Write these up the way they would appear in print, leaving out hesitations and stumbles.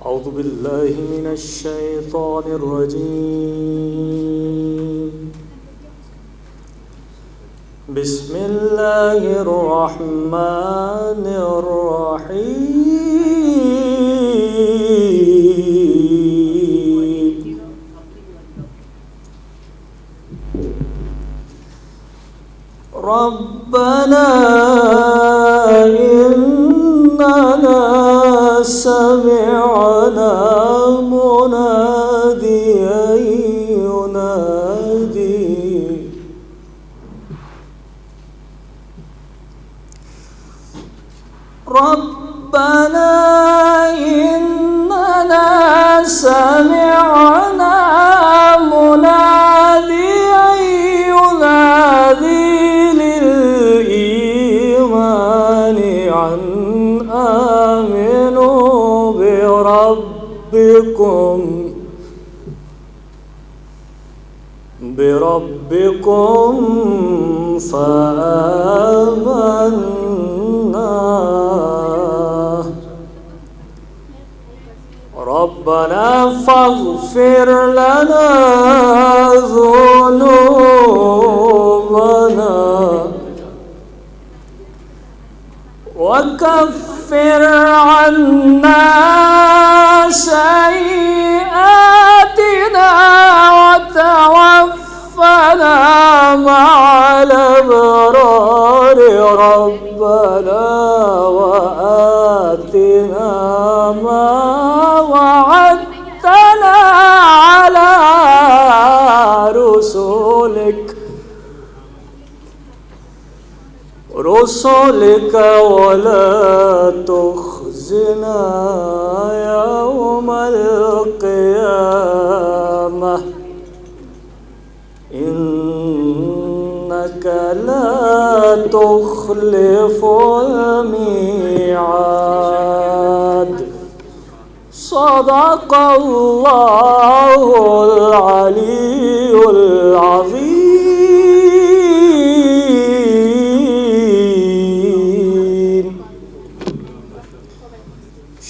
أعوذ بالله من الشيطان الرجيم بسم الله الرحمن الرحيم ربنا إننا سمعنا مناديا ينادي ربنا إننا سمعنا مناديا ينادي للإيمان أن آمنوا بربكم فآمنا ربنا فاغفر لنا ذنوبنا وكفر عنا سيئاتنا وتوفنا مع الأبرار ربنا وآتنا ما وعدتنا على رسلك ولا تخزنا يوم القيامة إنك لا تخلف الميعاد صدق الله العلي العظيم.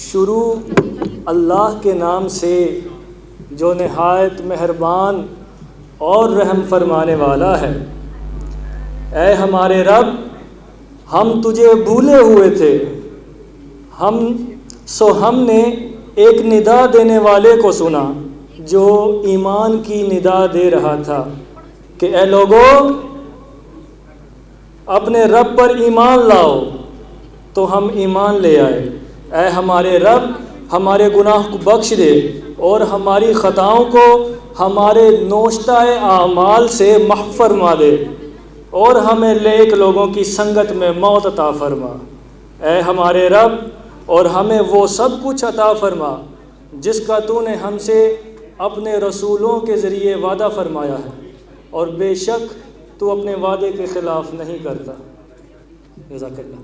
शुरू अल्लाह के नाम से जो निहायत मेहरबान और रहम फरमाने वाला है। ऐ हमारे रब, हम तुझे भूले हुए थे, हमने एक निदा देने वाले को सुना जो ईमान की निदा दे रहा था कि ऐ लोगों, अपने रब पर ईमान लाओ। तो हम ईमान ले आए। ऐ हमारे रब, हमारे गुनाह को बख्श दे और हमारी ख़ताओं को हमारे नोश्ताए आमाल से महफ़ फरमा दे और हमें नेक लोगों की संगत में मौत अता फरमा। ऐ हमारे रब, और हमें वो सब कुछ अता फरमा जिसका तूने हमसे अपने रसूलों के ज़रिए वादा फरमाया है, और बेशक तू अपने वादे के ख़िलाफ़ नहीं करता। जज़ाकल्लाह।